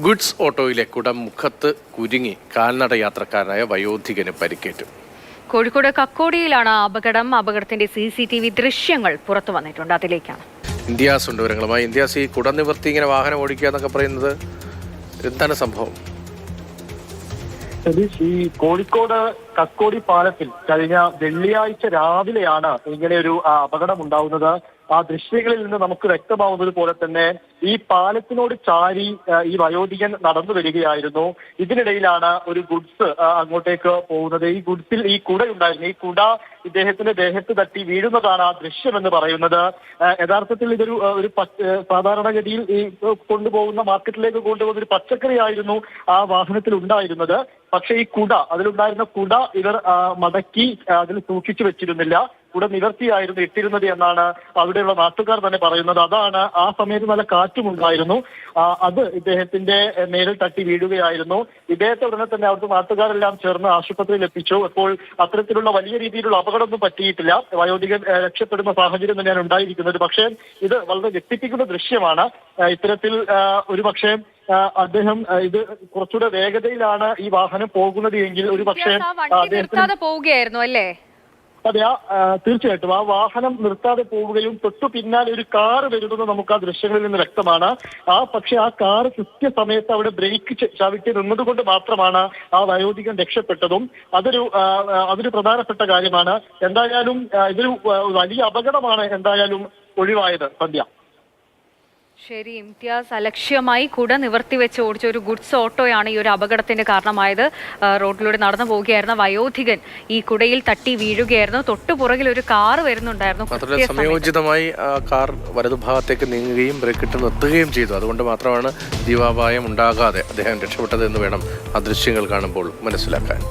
Goods ഓട്ടോയിലെ കുടം മുഖത്ത് കുരുങ്ങി കാൽനട യാത്രക്കാരനായ വയോധികന് പരിക്കേറ്റു. കോഴിക്കോട് കക്കോടിയിലാണ് അപകടം. അപകടത്തിന്റെ CCTV ദൃശ്യങ്ങൾ പുറത്തു വന്നിട്ടുണ്ട്. അതിലേക്കാണ് ഇന്ത്യാസ് ഉണ്ട് വിവരങ്ങളുമായി. ഇന്ത്യാസ്, ഈ കുടം നിവർത്തി ഇങ്ങനെ വാഹനം ഓടിക്കുക എന്നൊക്കെ പറയുന്നത് എന്താണ് സംഭവം? ഈ കോഴിക്കോട് കക്കോടി പാലത്തിൽ കഴിഞ്ഞ വെള്ളിയാഴ്ച രാവിലെയാണ് ഇങ്ങനെ ഒരു അപകടം ഉണ്ടാവുന്നത്. ആ ദൃശ്യങ്ങളിൽ നിന്ന് നമുക്ക് വ്യക്തമാവുന്നത് പോലെ തന്നെ ഈ പാലത്തിനോട് ചാരി ഈ വയോധികൻ നടന്നു വരികയായിരുന്നു. ഇതിനിടയിലാണ് ഒരു ഗുഡ്സ് അങ്ങോട്ടേക്ക് പോകുന്നത്. ഈ ഗുഡ്സിൽ ഈ കുടയുണ്ടായിരുന്നു. ഈ കുട ഇദ്ദേഹത്തിന്റെ ദേഹത്ത് തട്ടി വീഴുന്നതാണ് ആ ദൃശ്യമെന്ന് പറയുന്നത്. യഥാർത്ഥത്തിൽ ഇതൊരു സാധാരണഗതിയിൽ ഈ കൊണ്ടുപോകുന്ന മാർക്കറ്റിലേക്ക് കൊണ്ടുപോകുന്ന ഒരു പച്ചക്കറി ആയിരുന്നു ആ വാഹനത്തിൽ ഉണ്ടായിരുന്നത്. പക്ഷേ ഈ കുട, അതിലുണ്ടായിരുന്ന കുട ഇവർ മടക്കി അതിൽ സൂക്ഷിച്ചു വെച്ചിരുന്നില്ല. കുട നിവർത്തിയായിരുന്നു ഇട്ടിരുന്നത് എന്നാണ് അവിടെയുള്ള നാട്ടുകാർ തന്നെ പറയുന്നത്. അതാണ് ആ സമയത്ത് നല്ല കാറ്റും ഉണ്ടായിരുന്നു, അത് ഇദ്ദേഹത്തിന്റെ മേലിൽ തട്ടി വീഴുകയായിരുന്നു. ഇദ്ദേഹത്തെ ഉടനെ തന്നെ അവിടുത്തെ നാട്ടുകാരെല്ലാം ചേർന്ന് ആശുപത്രിയിൽ എത്തിച്ചു. അപ്പോൾ അത്തരത്തിലുള്ള വലിയ രീതിയിലുള്ള അപകടമൊന്നും പറ്റിയിട്ടില്ല. വയോധികൻ രക്ഷപ്പെടുന്ന സാഹചര്യം തന്നെയാണ് ഉണ്ടായിരിക്കുന്നത്. പക്ഷേ ഇത് വളരെ ഞെട്ടിപ്പിക്കുന്ന ദൃശ്യമാണ്. ഇത്തരത്തിൽ ഒരു പക്ഷേ അദ്ദേഹം ഇത് കുറച്ചുകൂടെ വേഗതയിലാണ് ഈ വാഹനം പോകുന്നത് എങ്കിൽ ഒരു പക്ഷേ പോവുകയായിരുന്നു അല്ലേ? അതെ, തീർച്ചയായിട്ടും ആ വാഹനം നിർത്താതെ പോവുകയും തൊട്ടു പിന്നാലെ ഒരു കാറ് വരുന്നത് നമുക്ക് ആ ദൃശ്യങ്ങളിൽ നിന്ന് വ്യക്തമാണ്. പക്ഷെ ആ കാറ് കൃത്യസമയത്ത് അവിടെ ബ്രേക്ക് ചവിട്ടി നിന്നതുകൊണ്ട് മാത്രമാണ് ആ വയോധികൻ രക്ഷപ്പെട്ടതും. അതൊരു പ്രധാനപ്പെട്ട കാര്യമാണ്. എന്തായാലും ഇതൊരു വലിയ അപകടമാണ് എന്തായാലും ഒഴിവായത്. സന്ധ്യ. ശരി, ഇംതിയാസ്, അലക്ഷ്യമായി കുട നിവർത്തി വെച്ച് ഓടിച്ച ഒരു ഗുഡ്സ് ഓട്ടോയാണ് ഈ ഒരു അപകടത്തിന് കാരണമായത്. റോഡിലൂടെ നടന്നു പോവുകയായിരുന്ന വയോധികൻ ഈ കുടയിൽ തട്ടി വീഴുകയായിരുന്നു. തൊട്ടുപുറകിൽ ഒരു കാർ വരുന്നുണ്ടായിരുന്നു. സമയോചിതമായി കാർ വലതുഭാഗത്തേക്ക് നീങ്ങുകയും ബ്രേക്കിട്ട് നിർത്തുകയും ചെയ്തു. അതുകൊണ്ട് മാത്രമാണ് ജീവാപായം ഉണ്ടാകാതെ അദ്ദേഹം രക്ഷപ്പെട്ടത് എന്ന് വേണം ആ ദൃശ്യങ്ങൾ കാണുമ്പോൾ മനസ്സിലാക്കാൻ.